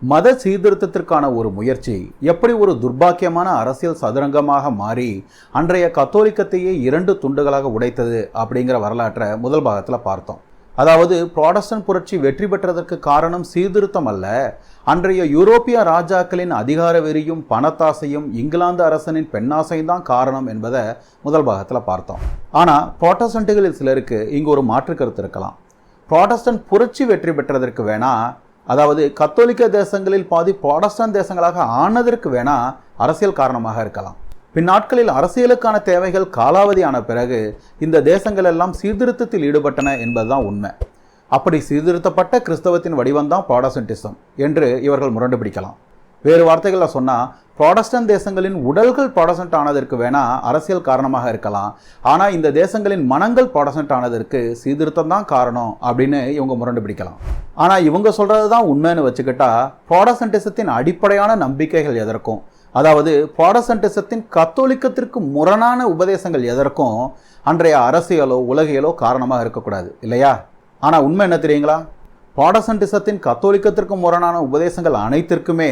மத சீர்திருத்தத்திற்கான ஒரு முயற்சி எப்படி ஒரு துர்பாக்கியமான அரசியல் சதுரங்கமாக மாறி அன்றைய கத்தோலிக்கத்தையே 2 துண்டுகளாக உடைத்தது அப்படிங்கிற வரலாற்றை முதல் பாகத்தில் பார்த்தோம். அதாவது புராட்டஸ்டன்ட் புரட்சி வெற்றி பெற்றதற்கு காரணம் சீர்திருத்தம் அல்ல, அன்றைய யூரோப்பிய ராஜாக்களின் அதிகார வெறியும் பணத்தாசையும் இங்கிலாந்து அரசனின் பெண்ணாசையும் தான் காரணம் என்பதை முதல் பாகத்தில் பார்த்தோம். ஆனால் புராட்டஸ்டன்ட்டுகளில் சிலருக்கு இங்கு ஒரு மாற்று கருத்து இருக்கலாம். புராட்டஸ்டன்ட் புரட்சி வெற்றி பெற்றதற்கு வேணா, அதாவது கத்தோலிக்க தேசங்களில் பாதி புராட்டஸ்டன்ட் தேசங்களாக ஆனதற்கு வேணா அரசியல் காரணமாக இருக்கலாம். பின்னாட்களில் அரசியலுக்கான தேவைகள் காலாவதியான பிறகு இந்த தேசங்கள் எல்லாம் சீர்திருத்தத்தில் ஈடுபட்டன என்பதுதான் உண்மை. அப்படி சீர்திருத்தப்பட்ட கிறிஸ்தவத்தின் வடிவம்தான் புராட்டஸ்டன்டிசம் என்று இவர்கள் முரண்டு பிடிக்கலாம். வேறு வார்த்தைகளில் சொன்னால், புராட்டஸ்டன்ட் தேசங்களின் உடல்கள் புராட்டஸ்டன்ட் ஆனதற்கு வேணா அரசியல் காரணமாக இருக்கலாம், ஆனால் இந்த தேசங்களின் மனங்கள் புராட்டஸ்டன்ட் ஆனதற்கு சீர்திருத்தம் தான் காரணம் அப்படின்னு இவங்க முரண்டு பிடிக்கலாம். ஆனால் இவங்க சொல்கிறது தான் உண்மைன்னு வச்சுக்கிட்டா, புராட்டஸ்டன்டிசத்தின் அடிப்படையான நம்பிக்கைகள் எதற்கும், அதாவது புராட்டஸ்டன்டிசத்தின் கத்தோலிக்கத்திற்கு முரணான உபதேசங்கள் எதற்கும் அன்றைய அரசியலோ உலகியலோ காரணமாக இருக்கக்கூடாது இல்லையா? ஆனால் உண்மை என்ன தெரியுங்களா? புராட்டஸ்டன்டிசத்தின் கத்தோலிக்கத்திற்கு முரணான உபதேசங்கள் அனைத்திற்குமே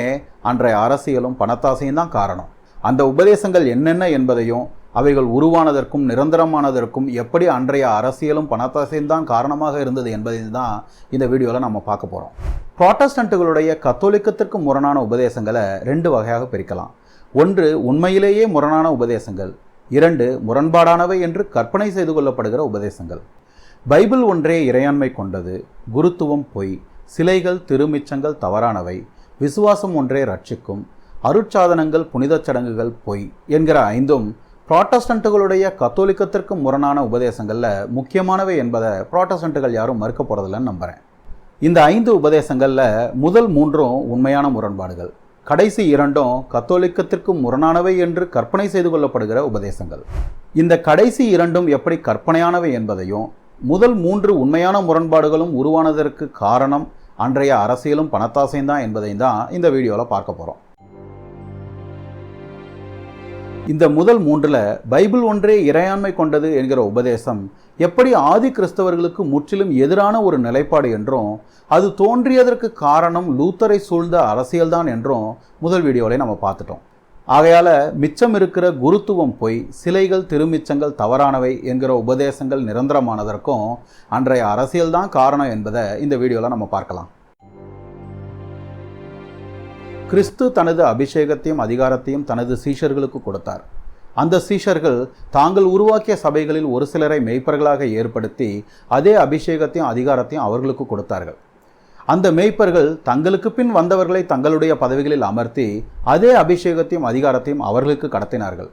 அன்றைய அரசியலும் பணத்தாசையும் தான் காரணம். அந்த உபதேசங்கள் என்னென்ன என்பதையும் அவைகள் உருவானதற்கும் நிரந்தரமானதற்கும் எப்படி அன்றைய அரசியலும் பணத்தாசையும் தான் காரணமாக இருந்தது என்பதையும் தான் இந்த வீடியோவில் நம்ம பார்க்க போகிறோம். புராட்டஸ்டன்ட்டுகளுடைய கத்தோலிக்கத்திற்கு முரணான உபதேசங்களை 2 வகையாக பிரிக்கலாம். 1 உண்மையிலேயே முரணான உபதேசங்கள், 2 முரண்பாடானவை என்று கற்பனை செய்து கொள்ளப்படுகிற உபதேசங்கள். பைபிள் ஒன்றே இறையாண்மை கொண்டது, குருத்துவம் பொய், சிலைகள் திருமிச்சங்கள் தவறானவை, விசுவாசம் ஒன்றே ரட்சிக்கும், அருட்சாதனங்கள் புனித சடங்குகள் பொய் என்கிற 5ம் புராட்டஸ்டன்ட்டுகளுடைய கத்தோலிக்கத்திற்கு முரணான உபதேசங்களில் முக்கியமானவை என்பதை புராட்டஸ்டன்ட்டுகள் யாரும் மறுக்க போகிறதில்லன்னு நம்புகிறேன். இந்த 5 உபதேசங்களில் முதல் 3ம் உண்மையான முரண்பாடுகள், கடைசி 2ம் கத்தோலிக்கத்திற்கு முரணானவை என்று கற்பனை செய்து கொள்ளப்படுகிற உபதேசங்கள். இந்த கடைசி 2ம் எப்படி கற்பனையானவை என்பதையும் முதல் 3 உண்மையான முரண்பாடுகளும் உருவானதற்கு காரணம் அன்றைய அரசியலும் பணத்தாசையும் தான் என்பதையும் தான் இந்த வீடியோவில் பார்க்க போகிறோம். இந்த முதல் 3ல் பைபிள் ஒன்றே இறையாண்மை கொண்டது என்கிற உபதேசம் எப்படி ஆதி கிறிஸ்தவர்களுக்கு முற்றிலும் எதிரான ஒரு நிலைப்பாடு என்றும், அது தோன்றியதற்கு காரணம் லூத்தரை சூழ்ந்த அரசியல்தான் என்றும் முதல் வீடியோவில் நம்ம பார்த்துட்டோம். ஆகையால் மிச்சம் இருக்கிற குருத்துவம் பொய், சிலைகள் திருமிச்சங்கள் தவறானவை என்கிற உபதேசங்கள் நிரந்தரமானதற்கும் அன்றைய அரசியல் தான் காரணம் என்பதை இந்த வீடியோவில் நம்ம பார்க்கலாம். கிறிஸ்து தனது அபிஷேகத்தையும் அதிகாரத்தையும் தனது சீஷர்களுக்கு கொடுத்தார். அந்த சீஷர்கள் தாங்கள் உருவாக்கிய சபைகளில் ஒரு சிலரை மேய்ப்பர்களாக ஏற்படுத்தி அதே அபிஷேகத்தையும் அதிகாரத்தையும் அவர்களுக்கு கொடுத்தார்கள். அந்த மேய்ப்பர்கள் தங்களுக்கு பின் வந்தவர்களை தங்களுடைய பதவிகளில் அமர்த்தி அதே அபிஷேகத்தையும் அதிகாரத்தையும் அவர்களுக்கு கடத்தினார்கள்.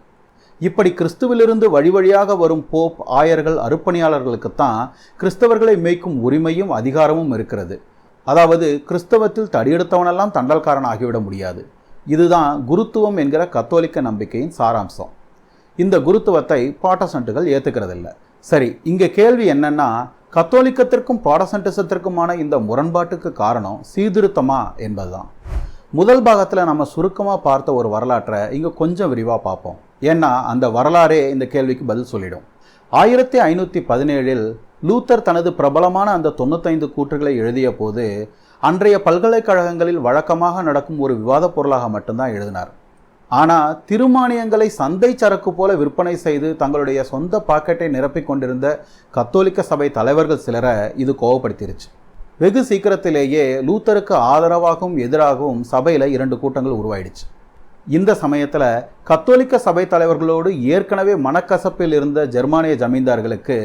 இப்படி கிறிஸ்துவிலிருந்து வழி வழியாக வரும் போப், ஆயர்கள், அருப்பணியாளர்களுக்குத்தான் கிறிஸ்தவர்களை மேய்க்கும் உரிமையும் அதிகாரமும் இருக்கிறது. அதாவது கிறிஸ்தவத்தில் தடியெடுத்தவனெல்லாம் தண்டல்காரன் ஆகிவிட முடியாது. இதுதான் குருத்துவம் என்கிற கத்தோலிக்க நம்பிக்கையின் சாராம்சம். இந்த குருத்துவத்தை புராட்டஸ்டன்ட்டுகள் ஏற்றுக்கிறதில்லை. சரி, இங்கே கேள்வி என்னன்னா, கத்தோலிக்கத்திற்கும் புராட்டஸ்டன்டிசத்திற்குமான இந்த முரண்பாட்டுக்கு காரணம் சீர்திருத்தமா என்பதுதான். முதல் பாகத்தில் நம்ம சுருக்கமாக பார்த்த ஒரு வரலாற்றை இங்கே கொஞ்சம் விரிவாக பார்ப்போம். ஏன்னா அந்த வரலாறே இந்த கேள்விக்கு பதில் சொல்லிடும். 1517இல் லூத்தர் தனது பிரபலமான அந்த 95 கூற்றுகளை எழுதிய போது அன்றைய பல்கலைக்கழகங்களில் வழக்கமாக நடக்கும் ஒரு விவாத பொருளாக மட்டும்தான் எழுதினார். ஆனால் திருமானியங்களை சந்தை சரக்கு போல விற்பனை செய்து தங்களுடைய சொந்த பாக்கெட்டை நிரப்பிக் கொண்டிருந்த கத்தோலிக்க சபை தலைவர்கள் சிலரை இது கோவப்படுத்திருச்சு. வெகு சீக்கிரத்திலேயே லூத்தருக்கு ஆதரவாகவும் எதிராகவும் சபையில் 2 கூட்டங்கள் உருவாயிடுச்சு. இந்த சமயத்தில் கத்தோலிக்க சபை தலைவர்களோடு ஏற்கனவே மனக்கசப்பில் இருந்த ஜெர்மானிய ஜமீன்தார்களுக்கு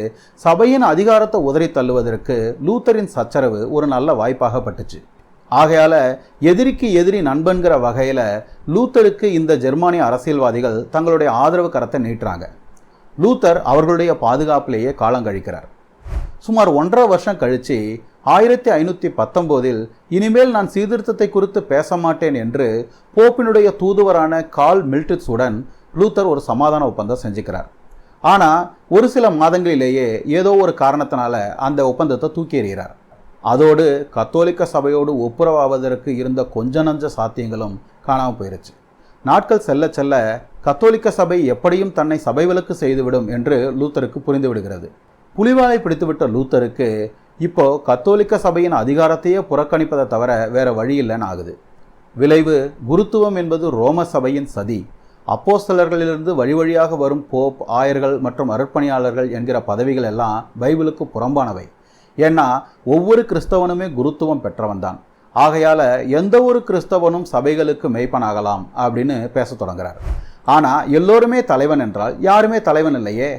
சபையின் அதிகாரத்தை உதறி தள்ளுவதற்கு லூத்தரின் சச்சரவு ஒரு நல்ல வாய்ப்பாக பட்டுச்சு. ஆகையால் எதிரிக்கு எதிரி நண்பன்கிற வகையில் லூத்தருக்கு இந்த ஜெர்மானிய அரசியல்வாதிகள் தங்களுடைய ஆதரவு கரத்தை நீட்டுறாங்க. லூத்தர் அவர்களுடைய பாதுகாப்பிலேயே காலங்கழிக்கிறார். சுமார் 1.5 வருஷம் கழித்து 1519இல் இனிமேல் நான் சீர்திருத்தத்தை குறித்து பேச மாட்டேன் என்று போப்பினுடைய தூதுவரான கார்ல் மில்டிட்ஸுடன் லூத்தர் ஒரு சமாதான ஒப்பந்தம் செஞ்சுக்கிறார். ஆனால் ஒரு சில மாதங்களிலேயே ஏதோ ஒரு காரணத்தினால அந்த ஒப்பந்தத்தை தூக்கி எறிகிறார். அதோடு கத்தோலிக்க சபையோடு ஒப்புரவாவதற்கு இருந்த கொஞ்ச நஞ்ச சாத்தியங்களும் காணாமல் போயிருச்சு. நாட்கள் செல்ல செல்ல கத்தோலிக்க சபை எப்படியும் தன்னை சபை விலக்கு செய்துவிடும் என்று லூத்தருக்கு புரிந்து விடுகிறது. புலிவாலை பிடித்துவிட்ட லூத்தருக்கு இப்போ கத்தோலிக்க சபையின் அதிகாரத்தையே புறக்கணிப்பதை தவிர வேற வழி இல்லைன்னு ஆகுது. விளைவு குருத்துவம் என்பது ரோம சபையின் சதி. அப்போஸ்தலர்களிலிருந்து வழி வழியாக வரும் போப், ஆயர்கள் மற்றும் அருட்பணியாளர்கள் என்கிற பதவிகள் எல்லாம் பைபிளுக்கு புறம்பானவை. ஏன்னா ஒவ்வொரு கிறிஸ்தவனுமே குருத்துவம் பெற்றவன்தான். ஆகையால் எந்த ஒரு கிறிஸ்தவனும் சபைகளுக்கு மெய்ப்பனாகலாம் அப்படின்னு பேச தொடங்குறார். ஆனால் எல்லோருமே தலைவன் என்றால் யாருமே தலைவன் இல்லையே.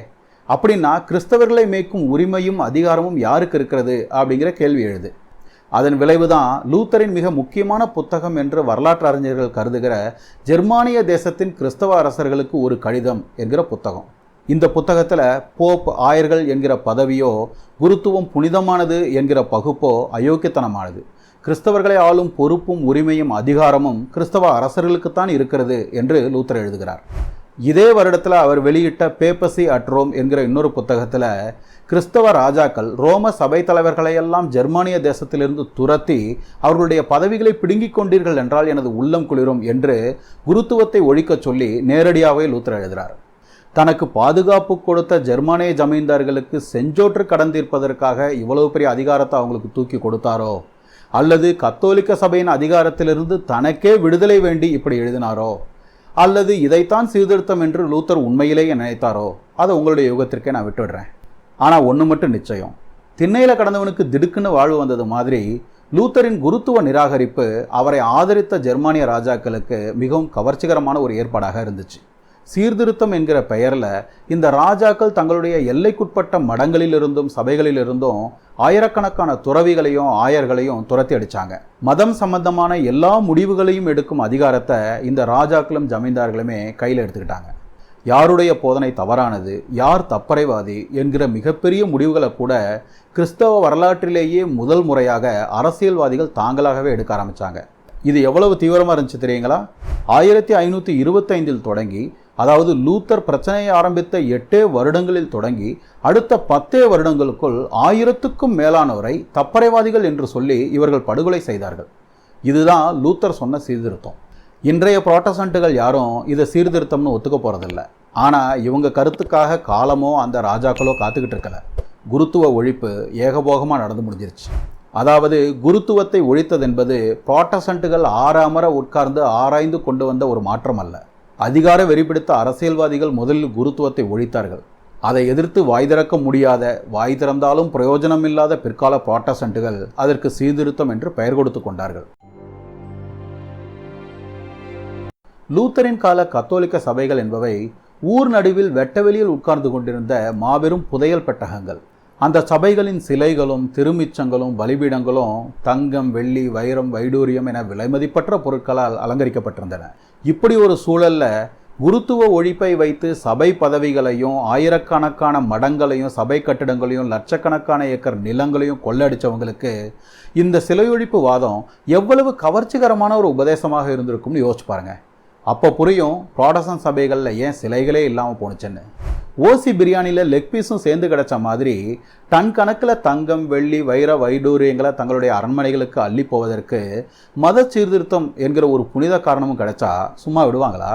அப்படின்னா கிறிஸ்தவர்களை மேய்க்கும் உரிமையும் அதிகாரமும் யாருக்கு இருக்கிறது அப்படிங்கிற கேள்வி எழுது. அதன் விளைவுதான் லூத்தரின் மிக முக்கியமான புத்தகம் என்று வரலாற்று அறிஞர்கள் கருதுகிற ஜெர்மானிய தேசத்தின் கிறிஸ்தவ அரசர்களுக்கு ஒரு கடிதம் என்கிற புத்தகம். இந்த புத்தகத்தில் போப், ஆயர்கள் என்கிற பதவியோ குருத்துவம் புனிதமானது என்கிற பகுப்போ அயோக்கியத்தனமானது. கிறிஸ்தவர்களை ஆளும் பொறுப்பும் உரிமையும் அதிகாரமும் கிறிஸ்தவ அரசர்களுக்குத்தான் இருக்கிறது என்று லூத்தர் எழுதுகிறார். இதே வருடத்தில் அவர் வெளியிட்ட பேப்பசி அட் ரோம் என்கிற இன்னொரு புத்தகத்தில் கிறிஸ்தவ ராஜாக்கள் ரோம சபை தலைவர்களையெல்லாம் ஜெர்மானிய தேசத்திலிருந்து துரத்தி அவர்களுடைய பதவிகளை பிடுங்கிக் கொண்டீர்கள் என்றால் எனது உள்ளம் குளிரும் என்று குருத்துவத்தை ஒழிக்க சொல்லி நேரடியாகவே லூத்தர் எழுதுகிறார். தனக்கு பாதுகாப்பு கொடுத்த ஜெர்மானிய ஜமீன்தார்களுக்கு செஞ்சோற்று கடன் தீர்ப்பதற்காக இவ்வளவு பெரிய அதிகாரத்தை அவங்களுக்கு தூக்கி கொடுத்தாரோ, அல்லது கத்தோலிக்க சபையின் அதிகாரத்திலிருந்து தனக்கே விடுதலை வேண்டி இப்படி எழுதினாரோ, அல்லது இதைத்தான் சீர்திருத்தம் என்று லூத்தர் உண்மையிலேயே நினைத்தாரோ, அதை உங்களுடைய யுகத்திற்கே நான் விட்டுடுறேன். ஆனால் ஒன்று மட்டும் நிச்சயம், திண்ணையில் கடந்தவனுக்கு திடுக்குன்னு வாழ்வு வந்தது மாதிரி லூத்தரின் குருத்துவ நிராகரிப்பு அவரை ஆதரித்த ஜெர்மானிய ராஜாக்களுக்கு மிகவும் கவர்ச்சிகரமான ஒரு ஏற்பாடாக இருந்துச்சு. சீர்திருத்தம் என்கிற பெயரில் இந்த ராஜாக்கள் தங்களுடைய எல்லைக்குட்பட்ட மடங்களிலிருந்தும் சபைகளிலிருந்தும் ஆயிரக்கணக்கான துறவிகளையும் ஆயர்களையும் துரத்தி அடித்தாங்க. மதம் சம்பந்தமான எல்லா முடிவுகளையும் எடுக்கும் அதிகாரத்தை இந்த ராஜாக்களும் ஜமீன்தார்களுமே கையில் எடுத்துக்கிட்டாங்க. யாருடைய போதனை தவறானது, யார் தப்பறைவாதி என்கிற மிகப்பெரிய முடிவுகளை கூட கிறிஸ்தவ வரலாற்றிலேயே முதல் முறையாக அரசியல்வாதிகள் தாங்களாகவே எடுக்க ஆரம்பித்தாங்க. இது எவ்வளவு தீவிரமாக இருந்துச்சு தெரியுங்களா? 1525 தொடங்கி, அதாவது லூத்தர் பிரச்சனையை ஆரம்பித்த 8 வருடங்களில் தொடங்கி அடுத்த 10 வருடங்களுக்குள் 1000க்கும் மேலானோரை தப்பறைவாதிகள் என்று சொல்லி இவர்கள் படுகொலை செய்தார்கள். இதுதான் லூத்தர் சொன்ன சீர்திருத்தம். இன்றைய புரோட்டஸ்டன்ட்டுகள் யாரும் இதை சீர்திருத்தம்னு ஒத்துக்க போகிறதில்ல. ஆனால் இவங்க கருத்துக்காக காலமோ அந்த ராஜாக்களோ காத்துக்கிட்டு இருக்கல. குருத்துவ ஒழிப்பு ஏகபோகமாக நடந்து முடிஞ்சிருச்சு. அதாவது குருத்துவத்தை ஒழித்தது என்பது புரோட்டஸ்டன்ட்டுகள் ஆறாமர உட்கார்ந்து ஆராய்ந்து கொண்டு வந்த ஒரு மாற்றம் அல்ல. அதிகார வெறிபிடித்த அரசியல்வாதிகள் முதலில் குருத்துவத்தை ஒழித்தார்கள். அதை எதிர்த்து வாய் திறக்க முடியாத, வாய் திறந்தாலும் பிரயோஜனமில்லாத பிற்கால புரோட்டஸ்டன்ட்டுகள் அதற்கு சீர்திருத்தம் என்று பெயர் கொடுத்து கொண்டார்கள். லூத்தரின் கால கத்தோலிக்க சபைகள் என்பவை ஊர் நடுவில் வெட்டவெளியில் உட்கார்ந்து கொண்டிருந்த மாபெரும் புதையல் பெட்டகங்கள். அந்த சபைகளின் சிலைகளும் திருமிச்சங்களும் பலிபீடங்களும் தங்கம், வெள்ளி, வைரம், வைடூரியம் என விலைமதிப்பற்ற பொருட்களால் அலங்கரிக்கப்பட்டிருந்தன. இப்படி ஒரு சூழல்ல குருத்துவ ஒழிப்பை வைத்து சபை பதவிகளையும் ஆயிரக்கணக்கான மடங்களையும் சபை கட்டிடங்களையும் லட்சக்கணக்கான ஏக்கர் நிலங்களையும் கொள்ளடிச்சவங்களுக்கு இந்த சிலையொழிப்பு வாதம் எவ்வளவு கவர்ச்சிகரமான ஒரு உபதேசமாக இருந்திருக்கும்னு யோசிச்சு பாருங்க. அப்போ புரியும் புரோட்டஸ்டன்ட் சபைகளில் ஏன் சிலைகளே இல்லாமல் போணுச்சுன்னு. ஓசி பிரியாணியில் லெக் பீஸும் சேர்ந்து கிடச்ச மாதிரி டன் கணக்கில் தங்கம், வெள்ளி, வைர, வைடூரியங்களை தங்களுடைய அரண்மனைகளுக்கு அள்ளி போவதற்கு மத சீர்திருத்தம் என்கிற ஒரு புனித காரணமும் கிடைச்சா சும்மா விடுவாங்களா?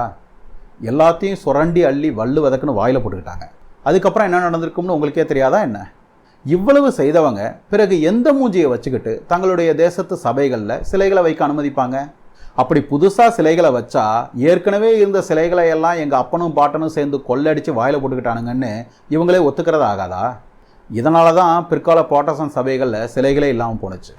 எல்லாத்தையும் சுரண்டி அள்ளி வள்ளு வதக்குன்னு வாயில் போட்டுக்கிட்டாங்க. அதுக்கப்புறம் என்ன நடந்திருக்கும்னு உங்களுக்கே தெரியாதா என்ன? இவ்வளவு செய்தவங்க பிறகு எந்த மூஞ்சியை வச்சுக்கிட்டு தங்களுடைய தேசத்து சபைகளில் சிலைகளை வைக்க அனுமதிப்பாங்க? அப்படி புதுசாக சிலைகளை வச்சா ஏற்கனவே இருந்த சிலைகளை எல்லாம் எங்கள் அப்பனும் பாட்டனும் சேர்ந்து கொள்ளடிச்சு வாயில் போட்டுக்கிட்டானுங்கன்னு இவங்களே ஒத்துக்கிறது ஆகாதா? இதனால தான் பிற்கால புரோட்டஸ்டன்ட் சபைகளில் சிலைகளே இல்லாமல் போணுச்சு.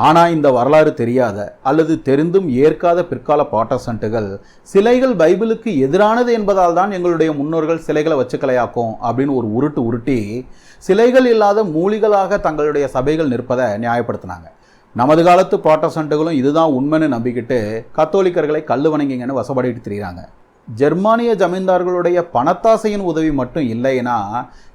ஆனால் இந்த வரலாறு தெரியாத அல்லது தெரிந்தும் ஏற்காத பிற்கால புரோட்டஸ்டன்ட்டுகள் சிலைகள் பைபிளுக்கு எதிரானது என்பதால் தான் எங்களுடைய முன்னோர்கள் சிலைகளை வச்சுக்கலையாக்கும் அப்படின்னு ஒரு உருட்டி சிலைகள் இல்லாத மூலிகளாக தங்களுடைய சபைகள் நிற்பதை நியாயப்படுத்தினாங்க. நமது காலத்து புரோட்டஸ்டன்ட்டுகளும் இதுதான் உண்மைன்னு நம்பிக்கிட்டு கத்தோலிக்கர்களை கல்லு வணங்கிங்கன்னு வசப்படிட்டு திரிகிறாங்க. ஜெர்மானிய ஜமீன்தார்களுடைய பணத்தாசையின் உதவி மட்டும் இல்லைன்னா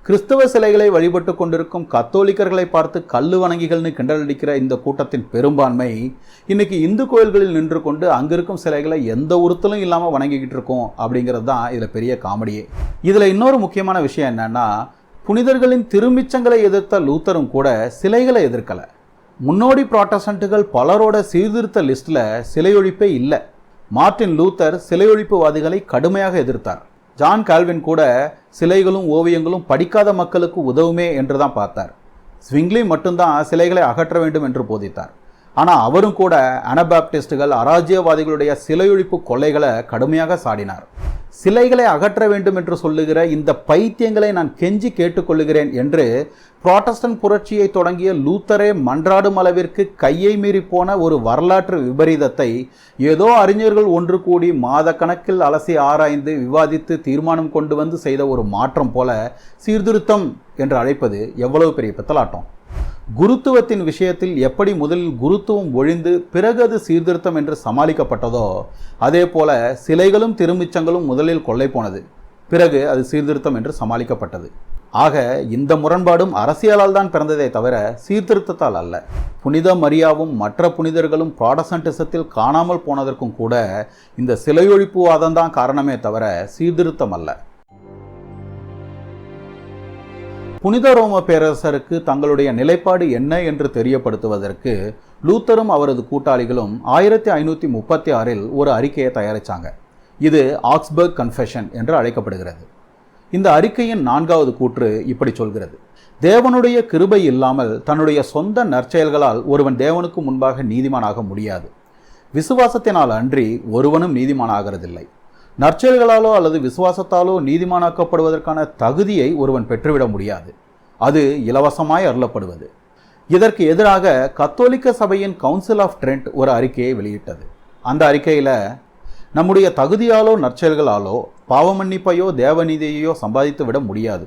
கிறிஸ்தவ சிலைகளை வழிபட்டு கொண்டிருக்கும் கத்தோலிக்கர்களை பார்த்து கல்லு வணங்கிகள்னு கிண்டலடிக்கிற இந்த கூட்டத்தின் பெரும்பான்மை இன்னைக்கு இந்து கோயில்களில் நின்று கொண்டு அங்கிருக்கும் சிலைகளை எந்த உறுத்தலும் இல்லாமல் வணங்கிக்கிட்டு இருக்கோம் அப்படிங்கிறது தான் இதில் பெரிய காமெடியே. இதில் இன்னொரு முக்கியமான விஷயம் என்னன்னா, புனிதர்களின் திருமிச்சங்களை எதிர்த்த லூத்தரும் கூட சிலைகளை எதிர்க்கலை. முன்னோடி புரோட்டஸ்டன்ட்டுகள் பலரோட சீர்திருத்த லிஸ்ட்டில் சிலையொழிப்பே இல்லை. மார்ட்டின் லூத்தர் சிலையொழிப்புவாதிகளை கடுமையாக எதிர்த்தார். ஜான் கால்வின் கூட சிலைகளும் ஓவியங்களும் படிக்காத மக்களுக்கு உதவுமே என்று தான் பார்த்தார். ஸ்விங்லி மட்டும்தான் சிலைகளை அகற்ற வேண்டும் என்று போதித்தார். ஆனால் அவரும் கூட அனபாப்டிஸ்டுகள் அராஜ்யவாதிகளுடைய சிலையொழிப்பு கொள்ளைகளை கடுமையாக சாடினார். சிலைகளை அகற்ற வேண்டும் என்று சொல்லுகிற இந்த பைத்தியங்களை நான் கெஞ்சி கேட்டுக்கொள்ளுகிறேன் என்று புராட்டஸ்டன்ட் புரட்சியை தொடங்கிய லூத்தரே மன்றாடும் அளவிற்கு கையை மீறி போன ஒரு வரலாற்று விபரீதத்தை ஏதோ அறிஞர்கள் ஒன்று கூடி மாத கணக்கில் அலசி ஆராய்ந்து விவாதித்து தீர்மானம் கொண்டு வந்து செய்த ஒரு மாற்றம் போல சீர்திருத்தம் என்று அழைப்பது எவ்வளவு பெரிய பித்தலாட்டம். குருத்துவத்தின் விஷயத்தில் எப்படி முதலில் குருத்துவம் ஒழிந்து பிறகு அது சீர்திருத்தம் என்று சமாளிக்கப்பட்டதோ அதே போல சிலைகளும் திருமிச்சங்களும் முதலில் கொள்ளை போனது, பிறகு அது சீர்திருத்தம் என்று சமாளிக்கப்பட்டது. ஆக இந்த முரண்பாடும் அரசியலால் தான் பிறந்ததே தவிர சீர்திருத்தத்தால் அல்ல. புனித மரியாவும் மற்ற புனிதர்களும் புராட்டஸ்டன்டிசத்தில் காணாமல் போனதற்கும் கூட இந்த சிலையொழிப்புவாதம் தான் காரணமே தவிர சீர்திருத்தம் அல்ல. புனித ரோம பேரரசருக்கு தங்களுடைய நிலைப்பாடு என்ன என்று தெரியப்படுத்துவதற்கு லூத்தரும் அவரது கூட்டாளிகளும் 1536 ஒரு அறிக்கையை தயாரித்தாங்க. இது ஆக்ஸ்பர்க் கன்ஃபெஷன் என்று அழைக்கப்படுகிறது. இந்த அறிக்கையின் 4வது கூற்று இப்படி சொல்கிறது: தேவனுடைய கிருபை இல்லாமல் தன்னுடைய சொந்த நற்செயல்களால் ஒருவன் தேவனுக்கு முன்பாக நீதிமானாக முடியாது. விசுவாசத்தினால் அன்றி ஒருவனும் நீதிமானாகிறதில்லை. நற்செயல்களாலோ அல்லது விசுவாசத்தாலோ நீதிமானாக்கப்படுவதற்கான தகுதியை ஒருவன் பெற்றுவிட முடியாது. அது இலவசமாய் அருளப்படுவது. இதற்கு எதிராக கத்தோலிக்க சபையின் கவுன்சில் ஆஃப் ட்ரெண்ட் ஒரு அறிக்கையை வெளியிட்டது. அந்த அறிக்கையில் நம்முடைய தகுதியாலோ நற்செயல்களாலோ பாவமன்னிப்பையோ தேவநீதியையோ சம்பாதித்து விட முடியாது.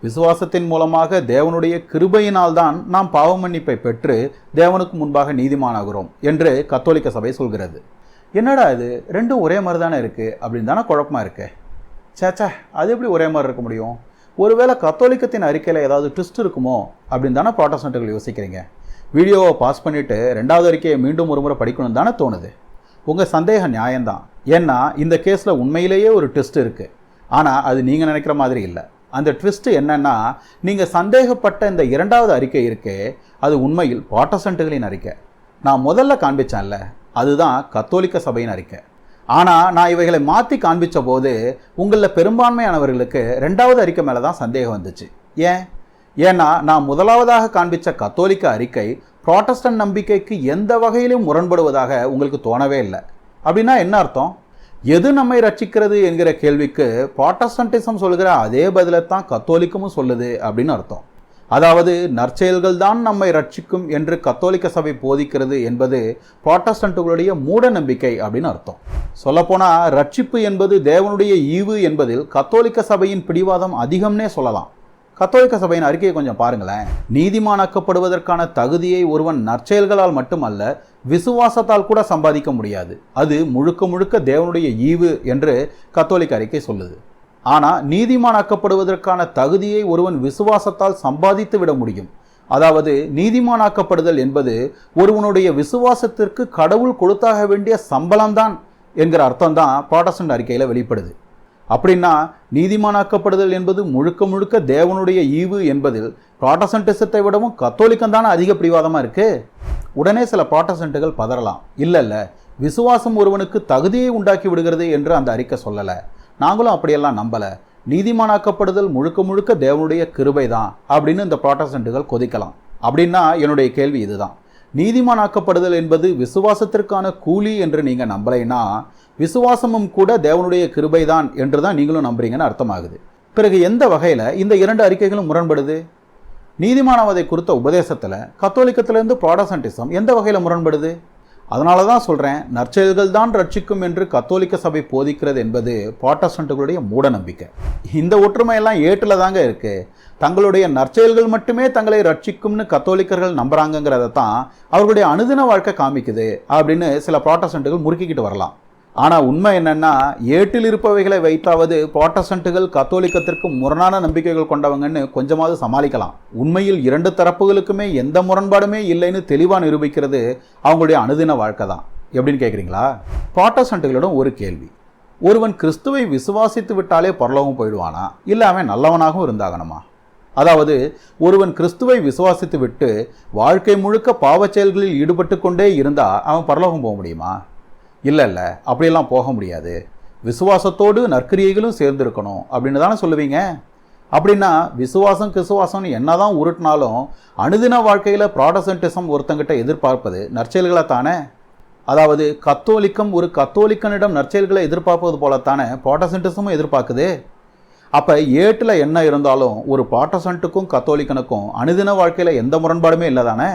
விசுவாசத்தின் மூலமாக தேவனுடைய கிருபையினால்தான் நாம் பாவமன்னிப்பை பெற்று தேவனுக்கு முன்பாக நீதிமானாகிறோம் என்று கத்தோலிக்க சபை சொல்கிறது. என்னடா இது ரெண்டும் ஒரே மாதிரி தானே இருக்குது அப்படின்னு தானே குழப்பமாக இருக்கு. சேச்சா, அது எப்படி ஒரே மாதிரி இருக்க முடியும்? ஒருவேளை கத்தோலிக்கத்தின் அறிக்கையில் ஏதாவது ட்விஸ்ட் இருக்குமோ அப்படின்னு தானே புராட்டஸ்டன்ட்டுகள் யோசிக்கிறீங்க. வீடியோவை பாஸ் பண்ணிவிட்டு 2வது அறிக்கையை மீண்டும் ஒரு முறை படிக்கணும்னு தானே தோணுது. உங்கள் சந்தேகம் நியாயம்தான். ஏன்னா இந்த கேஸில் உண்மையிலேயே ஒரு ட்விஸ்ட் இருக்குது. ஆனால் அது நீங்கள் நினைக்கிற மாதிரி இல்லை. அந்த ட்விஸ்ட் என்னன்னா, நீங்கள் சந்தேகப்பட்ட இந்த 2வது அறிக்கை இருக்கே, அது உண்மையில் புராட்டஸ்டன்ட்டுகளின் அறிக்கை. நான் முதல்ல காண்பிச்சேன்ல, அதுதான் கத்தோலிக்க சபையின் அறிக்கை. ஆனால் நான் இவைகளை மாற்றி காண்பித்த போது உங்களில் பெரும்பான்மையானவர்களுக்கு 2வது அறிக்கை மேலே தான் சந்தேகம் வந்துச்சு. ஏன்னா நான் முதலாவதாக காண்பித்த கத்தோலிக்க அறிக்கை புராட்டஸ்டன்ட் நம்பிக்கைக்கு எந்த வகையிலும் முரண்படுவதாக உங்களுக்கு தோணவே இல்லை. அப்படின்னா என்ன அர்த்தம்? எது நம்மை ரட்சிக்கிறது என்கிற கேள்விக்கு புராட்டஸ்டன்டிசம் சொல்கிற அதே பதிலை தான் கத்தோலிக்கமும் சொல்லுது அப்படின்னு அர்த்தம். அதாவது நற்செயல்கள் தான் நம்மை ரட்சிக்கும் என்று கத்தோலிக்க சபை போதிக்கிறது என்பது புராட்டஸ்டன்ட்டுகளுடைய மூட நம்பிக்கை அப்படின்னு அர்த்தம். சொல்லப்போனால் ரட்சிப்பு என்பது தேவனுடைய ஈவு என்பதில் கத்தோலிக்க சபையின் பிடிவாதம் அதிகம்னே சொல்லலாம். கத்தோலிக்க சபையின் அறிக்கையை கொஞ்சம் பாருங்களேன். நீதிமானாக்கப்படுவதற்கான தகுதியை ஒருவன் நற்செயல்களால் மட்டுமல்ல விசுவாசத்தால் கூட சம்பாதிக்க முடியாது. அது முழுக்க முழுக்க தேவனுடைய ஈவு என்று கத்தோலிக்க அறிக்கை சொல்லுது. ஆனால் நீதிமானாக்கப்படுவதற்கான தகுதியை ஒருவன் விசுவாசத்தால் சம்பாதித்து விட முடியும். அதாவது நீதிமானாக்கப்படுதல் என்பது ஒருவனுடைய விசுவாசத்திற்கு கடவுள் கொடுத்தாக வேண்டிய சம்பளம்தான் என்கிற அர்த்தம் தான் புராட்டஸ்டன்ட் அறிக்கையில் வெளிப்படுது. அப்படின்னா நீதிமானாக்கப்படுதல் என்பது முழுக்க முழுக்க தேவனுடைய ஈவு என்பதில் புராட்டஸ்டன்டிசத்தை விடவும் கத்தோலிக்கம் தானே அதிக பிடிவாதமாக இருக்குது. உடனே சில புராட்டஸ்டன்ட்டுகள் பதறலாம், இல்லை விசுவாசம் ஒருவனுக்கு தகுதியை உண்டாக்கி விடுகிறது என்று அந்த அறிக்கை சொல்லலை, நாங்களும் அப்படியெல்லாம் நம்பலை, நீதிமானாக்கப்படுதல் முழுக்க முழுக்க தேவனுடைய கிருபை தான் அப்படின்னு இந்த புராட்டஸ்டன்ட்டுகள் கொதிக்கலாம். அப்படின்னா என்னுடைய கேள்வி இதுதான்: நீதிமானாக்கப்படுதல் என்பது விசுவாசத்திற்கான கூலி என்று நீங்கள் நம்பலைன்னா விசுவாசமும் கூட தேவனுடைய கிருபை தான் என்று தான் நீங்களும் நம்புறீங்கன்னு அர்த்தமாகுது. பிறகு எந்த வகையில் இந்த 2 அறிக்கைகளும் முரண்படுது? நீதிமானவதை குறித்த உபதேசத்தில் கத்தோலிக்கத்திலிருந்து புராட்டஸ்டன்டிசம் எந்த வகையில் முரண்படுது? அதனால தான் சொல்கிறேன், நற்செயல்கள் தான் ரட்சிக்கும் என்று கத்தோலிக்க சபை போதிக்கிறது என்பது புராட்டஸ்டன்ட்டுகளுடைய மூட நம்பிக்கை. இந்த ஒற்றுமையெல்லாம் ஏட்டில் தாங்க இருக்குது. தங்களுடைய நற்செயல்கள் மட்டுமே தங்களை ரட்சிக்கும்னு கத்தோலிக்கர்கள் நம்புறாங்கிறத தான் அவர்களுடைய அனுதின வாழ்க்கை காமிக்குது அப்படின்னு சில புராட்டஸ்டன்ட்டுகள் முறுக்கிக்கிட்டு வரலாம். ஆனால் உண்மை என்னென்னா, ஏட்டில் இருப்பவைகளை வைத்தாவது புராட்டஸ்டன்ட்டுகள் கத்தோலிக்கத்திற்கு முரணான நம்பிக்கைகள் கொண்டவங்கன்னு கொஞ்சமாவது சமாளிக்கலாம். உண்மையில் 2 தரப்புகளுக்குமே எந்த முரண்பாடுமே இல்லைன்னு தெளிவாக நிரூபிக்கிறது அவங்களுடைய அனுதின வாழ்க்கை தான். எப்படின்னு கேட்குறீங்களா? புராட்டஸ்டன்ட்டுகளிடம் ஒரு கேள்வி: ஒருவன் கிறிஸ்துவை விசுவாசித்து விட்டாலே பரலோகம் போயிடுவானா, இல்லை அவன் நல்லவனாகவும் இருந்தாகணுமா? அதாவது ஒருவன் கிறிஸ்துவை விசுவாசித்து விட்டு வாழ்க்கை முழுக்க பாவச் செயல்களில் ஈடுபட்டு கொண்டே இருந்தால் அவன் பரலோகம் போக முடியுமா? இல்லை, அப்படியெல்லாம் போக முடியாது. விசுவாசத்தோடு நற்கிரியைகளும் சேர்ந்துருக்கணும் அப்படின்னு தானே சொல்லுவீங்க. அப்படின்னா விசுவாசம் கிசுவாசம்னு என்னதான் உருட்டினாலும் அனுதின வாழ்க்கையில் ப்ராட்டஸ்டன்டிசம் ஒருத்தங்கிட்ட எதிர்பார்ப்பது நற்செயல்களை தானே. அதாவது கத்தோலிக்கம் ஒரு கத்தோலிக்கனிடம் நற்செயல்களை எதிர்பார்ப்பது போலத்தானே ப்ராட்டஸ்டன்டிசமும் எதிர்பார்க்குது. அப்போ ஏட்டில் என்ன இருந்தாலும் ஒரு ப்ராட்டஸ்டன்ட்டுக்கும் கத்தோலிக்கனுக்கும் அனுதின வாழ்க்கையில் எந்த முரண்பாடுமே இல்லை தானே?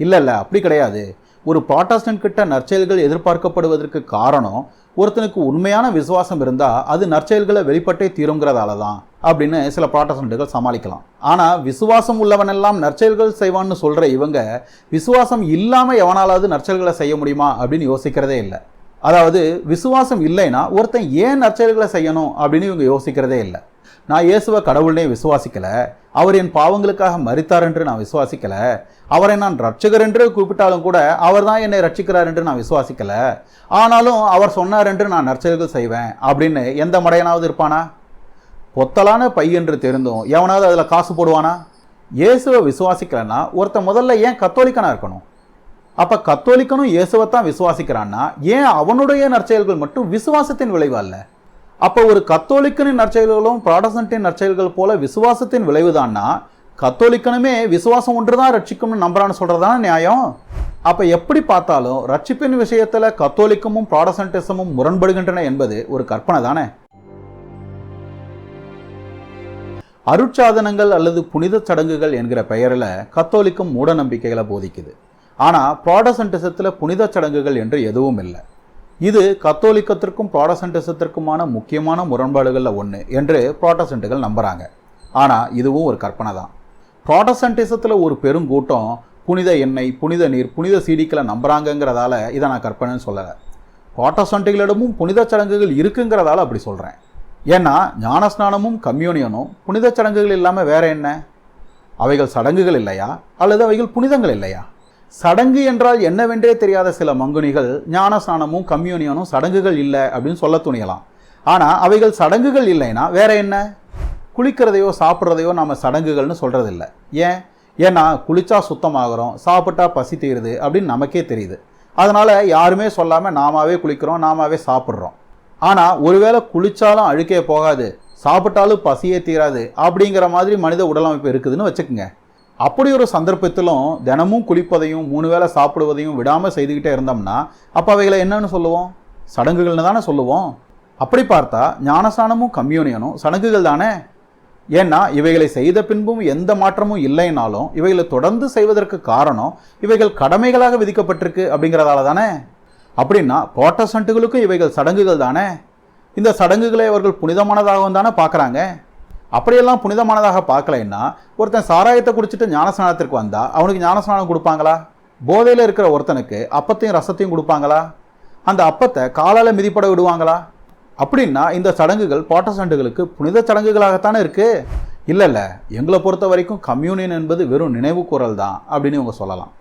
இல்லை, அப்படி கிடையாது. ஒரு ப்ராட்டஸ்டன்ட் கிட்ட நற்செயல்கள் எதிர்பார்க்கப்படுவதற்கு காரணம் ஒருத்தனுக்கு உண்மையான விசுவாசம் இருந்தால் அது நற்செயல்களை வெளிப்பட்டே தீருங்கிறதால தான் அப்படின்னு சில ப்ராட்டஸ்டன்ட்டுகள் சமாளிக்கலாம். ஆனால் விசுவாசம் உள்ளவனெல்லாம் நற்செயல்கள் செய்வான்னு சொல்கிற இவங்க விசுவாசம் இல்லாமல் எவனாலாவது நற்செயல்களை செய்ய முடியுமா அப்படின்னு யோசிக்கிறதே இல்லை. அதாவது விசுவாசம் இல்லைன்னா ஒருத்தன் ஏன் நற்செயல்களை செய்யணும் அப்படின்னு இவங்க யோசிக்கிறதே இல்லை. நான் இயேசுவை கடவுள்னே விசுவாசிக்கலை, அவர் என் பாவங்களுக்காக மரித்தார் என்று நான் விசுவாசிக்கலை, அவரை நான் ரட்சகர் என்று கூப்பிட்டாலும் கூட அவர் தான் என்னை ரட்சிக்கிறார் என்று நான் விசுவாசிக்கலை, ஆனாலும் அவர் சொன்னார் என்று நான் நற்செயல்கள் செய்வேன் அப்படின்னு எந்த மடையனாவது இருப்பானா? பொத்தலான பை என்று தெரிந்தும் எவனாவது அதில் காசு போடுவானா? இயேசுவை விசுவாசிக்கலைன்னா ஒருத்தன் முதல்ல ஏன் கத்தோலிக்கனாக இருக்கணும்? அப்போ கத்தோலிக்கனும் இயேசுவைத்தான் விசுவாசிக்கிறான்னா ஏன் அவனுடைய நற்செயல்கள் மட்டும் விசுவாசத்தின் விளைவு அல்ல? அப்போ ஒரு கத்தோலிக்கனின் நற்செயல்களும் ப்ராட்டஸ்டன்ட்டின் நற்செயல்கள் போல விசுவாசத்தின் விளைவுதான்னா கத்தோலிக்கனுமே விசுவாசம் ஒன்று தான் ரட்சிக்கும்னு நம்புறான்னு சொல்கிறதான நியாயம். அப்போ எப்படி பார்த்தாலும் ரட்சிப்பின் விஷயத்தில் கத்தோலிக்கமும் ப்ராட்டஸ்டன்டிசமும் முரண்படுகின்றன என்பது ஒரு கற்பனை தானே. அருட்சாதனங்கள் அல்லது புனித சடங்குகள் என்கிற பெயரில் கத்தோலிக்கம் மூட நம்பிக்கைகளை போதிக்குது. ஆனால் ப்ராட்டஸ்டன்டிசத்தில் புனித சடங்குகள் என்று எதுவும் இல்லை. இது கத்தோலிக்கத்திற்கும் ப்ராட்டஸ்டன்டிசத்திற்குமான முக்கியமான முரண்பாடுகளில் ஒன்று என்று ப்ராட்டஸ்டன்ட்டுகள் நம்புகிறாங்க. ஆனால் இதுவும் ஒரு கற்பனை தான். ப்ராட்டஸ்டன்டிசத்தில் ஒரு பெருங்கூட்டம் புனித எண்ணெய், புனித நீர், புனித சீடிக்களை நம்புகிறாங்கங்கிறதால இதை நான் கற்பனைன்னு சொல்லலை. ப்ராட்டஸ்டன்ட்டுகளிடமும் புனித சடங்குகள் இருக்குங்கிறதால அப்படி சொல்கிறேன். ஏன்னா ஞானஸ்நானமும் கம்யூனியனும் புனித சடங்குகள் இல்லாமல் வேற என்ன? அவைகள் சடங்குகள் இல்லையா அல்லது அவைகள் புனிதங்கள் இல்லையா? சடங்கு என்றால் என்னவென்றே தெரியாத சில மங்குனிகள் ஞானஸ்நானமும் கம்யூனியனும் சடங்குகள் இல்லை அப்படின்னு சொல்ல துணியலாம். ஆனால் அவைகள் சடங்குகள் இல்லைன்னா வேற என்ன? குளிக்கிறதையோ சாப்பிட்றதையோ நாம் சடங்குகள்னு சொல்கிறதில்ல. ஏன்னா குளிச்சா சுத்தமாகறோம், சாப்பிட்டா பசி தீருது அப்படின்னு நமக்கே தெரியுது. அதனால் யாருமே சொல்லாமல் நாமாவே குளிக்கிறோம், நாமாவே சாப்பிட்றோம். ஆனால் ஒருவேளை குளிச்சாலும் அழுக்கே போகாது, சாப்பிட்டாலும் பசியே தீராது அப்படிங்கிற மாதிரி மனித உடலமைப்பு இருக்குதுன்னு வச்சுக்கோங்க. அப்படி ஒரு சந்தர்ப்பத்திலும் தினமும் குளிப்பதையும் 3 வேளை சாப்பிடுவதையும் விடாமல் செய்துக்கிட்டே இருந்தோம்னா அப்போ அவைகளை என்னன்னு சொல்லுவோம்? சடங்குகள்னு தானே சொல்லுவோம். அப்படி பார்த்தா ஞானஸ்நானமும் கம்யூனியனும் சடங்குகள் தானே. ஏன்னா இவைகளை செய்த பின்பும் எந்த மாற்றமும் இல்லைனாலும் இவைகளை தொடர்ந்து செய்வதற்கு காரணம் இவைகள் கடமைகளாக விதிக்கப்பட்டிருக்கு அப்படிங்கிறதால தானே. அப்படின்னா ப்ராட்டஸ்டன்ட்டுகளுக்கும் இவைகள் சடங்குகள் தானே. இந்த சடங்குகளை அவர்கள் புனிதமானதாகவும் தானே பார்க்குறாங்க. அப்படியெல்லாம் புனிதமானதாக பார்க்கலைன்னா ஒருத்தன் சாராயத்தை குடிச்சிட்டு ஞானஸ்நானத்திற்கு வந்தால் அவனுக்கு ஞானஸ்நானம் கொடுப்பாங்களா? போதையில் இருக்கிற ஒருத்தனுக்கு அப்பத்தையும் ரசத்தையும் கொடுப்பாங்களா? அந்த அப்பத்தை காலால் மிதிப்பட விடுவாங்களா? அப்படின்னா இந்த சடங்குகள் ப்ராட்டஸ்டன்ட்டுகளுக்கு புனித சடங்குகளாகத்தானே இருக்குது. இல்லை, எங்களை பொறுத்த வரைக்கும் கம்யூனியன் என்பது வெறும் நினைவு கூறல் தான் அப்படின்னு இவங்க சொல்லலாம்.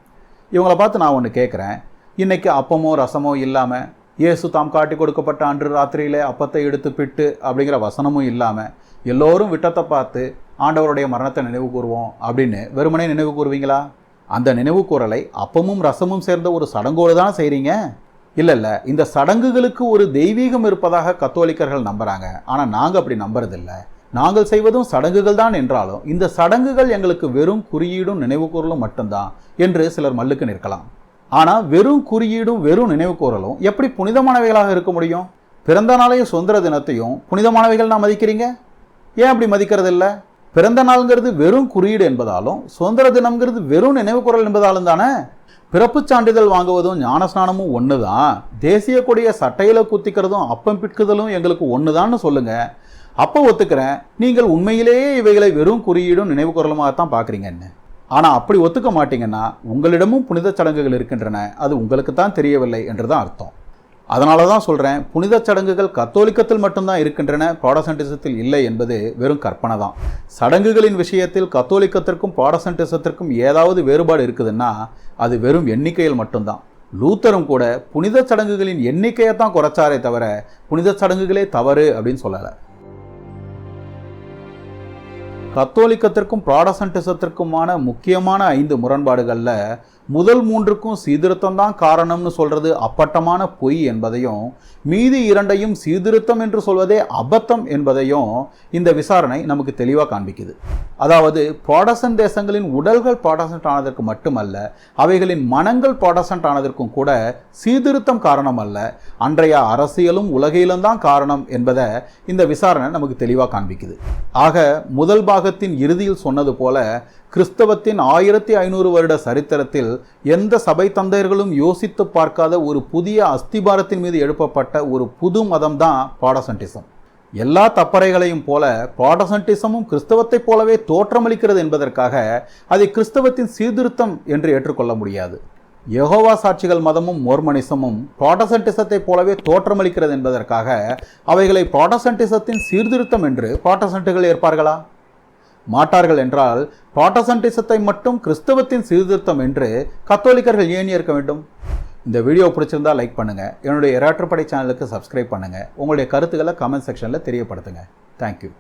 இவங்களை பார்த்து நான் ஒன்று கேட்குறேன். இன்றைக்கி அப்பமோ ரசமோ இல்லாமல் இயேசு தாம் காட்டி கொடுக்கப்பட்ட அன்று ராத்திரியிலே அப்பத்தை எடுத்து பிட்டு அப்படிங்கிற வசனமும் இல்லாமல் எல்லோரும் விட்டத்தை பார்த்து ஆண்டவருடைய மரணத்தை நினைவு கூறுவோம் அப்படின்னு வெறுமனே நினைவு கூறுவீங்களா? அந்த நினைவு கூறலை அப்பமும் ரசமும் சேர்ந்த ஒரு சடங்கோடு தான் செய்கிறீங்க. இல்லை, இந்த சடங்குகளுக்கு ஒரு தெய்வீகம் இருப்பதாக கத்தோலிக்கர்கள் நம்புகிறாங்க. ஆனால் நாங்கள் அப்படி நம்புறதில்லை. நாங்கள் செய்வதும் சடங்குகள் தான் என்றாலும் இந்த சடங்குகள் எங்களுக்கு வெறும் குறியீடும் நினைவு கூறலும் மட்டும்தான் என்று சிலர் மல்லுக்கு நிற்கலாம். ஆனால் வெறும் குறியீடும் வெறும் நினைவு கூறலும் எப்படி புனிதமானவைகளாக இருக்க முடியும்? பிறந்த நாளையும் சுதந்திர தினத்தையும் புனிதமானவைகள் நான் மதிக்கிறீங்க, ஏன் அப்படி மதிக்கிறது இல்லை? பிறந்த நாளுங்கிறது வெறும் குறியீடு என்பதாலும் சுதந்திர தினம்ங்கிறது வெறும் நினைவு கூறல் என்பதாலும் தானே. பிறப்புச் சான்றிதழ் வாங்குவதும் ஞானஸ்நானமும் ஒன்று தான். தேசிய கொடியை சட்டையில் குத்திக்கிறதும் அப்பம் பிட்குதலும் எங்களுக்கு ஒன்று தான்னு சொல்லுங்க. அப்போ ஒத்துக்கிறேன், நீங்கள் உண்மையிலேயே இவைகளை வெறும் குறியீடும் நினைவு கூறலுமாகத்தான் பார்க்குறீங்கன்னு. ஆனால் அப்படி ஒத்துக்க மாட்டீங்கன்னா உங்களிடமும் புனித சடங்குகள் இருக்கின்றன, அது உங்களுக்கு தான் தெரியவில்லை என்று தான் அர்த்தம். அதனால தான் சொல்கிறேன், புனித சடங்குகள் கத்தோலிக்கத்தில் மட்டும்தான் இருக்கின்றன, ப்ராட்டஸ்டன்டிசத்தில் இல்லை என்பது வெறும் கற்பனை தான். சடங்குகளின் விஷயத்தில் கத்தோலிக்கத்திற்கும் ப்ராட்டஸ்டன்டிசத்திற்கும் ஏதாவது வேறுபாடு இருக்குதுன்னா அது வெறும் எண்ணிக்கையில் மட்டும்தான். லூத்தரும் கூட புனித சடங்குகளின் எண்ணிக்கையை தான் குறைச்சாரே தவிர புனித சடங்குகளே தவறு அப்படின்னு சொல்லலை. கத்தோலிக்கத்திற்கும் ப்ராட்டஸ்டன்டிசத்திற்குமான முக்கியமான 5 முரண்பாடுகளில் முதல் 3க்கும் சீர்திருத்தம் தான் காரணம்னு சொல்றது அப்பட்டமான பொய் என்பதையும், மீதி 2ஐயும் சீர்திருத்தம் என்று சொல்வதே அபத்தம் என்பதையும் இந்த விசாரணை நமக்கு தெளிவாக காண்பிக்குது. அதாவது புராட்டஸ்டன்ட் தேசங்களின் உடல்கள் புராட்டஸ்டன்ட் ஆனதற்கு மட்டுமல்ல, அவைகளின் மனங்கள் புராட்டஸ்டன்ட் ஆனதற்கும் கூட சீர்திருத்தம் காரணம் அல்ல, அன்றைய அரசியலும் உலகிலும் தான் காரணம் என்பதை இந்த விசாரணை நமக்கு தெளிவாக காண்பிக்குது. ஆக முதல் பாகத்தின் இறுதியில் சொன்னது போல, கிறிஸ்தவத்தின் 1500 வருட சரித்திரத்தில் எந்த சபை தந்தையர்களும் யோசித்து பார்க்காத ஒரு புதிய அஸ்திபாரத்தின் மீது எழுப்பப்பட்ட ஒரு புது மதம் தான் புராட்டஸ்டன்டிசம். எல்லா தப்பறைகளையும் போல புராட்டஸ்டன்டிசமும் கிறிஸ்தவத்தைப் போலவே தோற்றமளிக்கிறது என்பதற்காக அதை கிறிஸ்தவத்தின் சீர்திருத்தம் என்று ஏற்றுக்கொள்ள முடியாது. யெகோவா சாட்சிகள் மதமும் மோர்மனிசமும் புராட்டஸ்டன்டிசத்தைப் போலவே தோற்றமளிக்கிறது என்பதற்காக அவைகளை புராட்டஸ்டன்டிசத்தின் சீர்திருத்தம் என்று புராட்டஸ்டன்ட்டுகள் ஏற்பார்களா? மாட்டார்கள். என்றால் புராட்டஸ்டன்டிசத்தை மட்டும் கிறிஸ்தவத்தின் சீர்திருத்தம் என்று கத்தோலிக்கர்கள் ஏன் ஏற்க வேண்டும்? இந்த வீடியோ பிடிச்சிருந்தா லைக் பண்ணுங்க, என்னுடைய இரட்டப்படை சேனலுக்கு சப்ஸ்கிரைப் பண்ணுங்க, உங்களுடைய கருத்துக்களை கமெண்ட் செக்ஷனில் தெரியப்படுத்துங்க. தேங்க்யூ.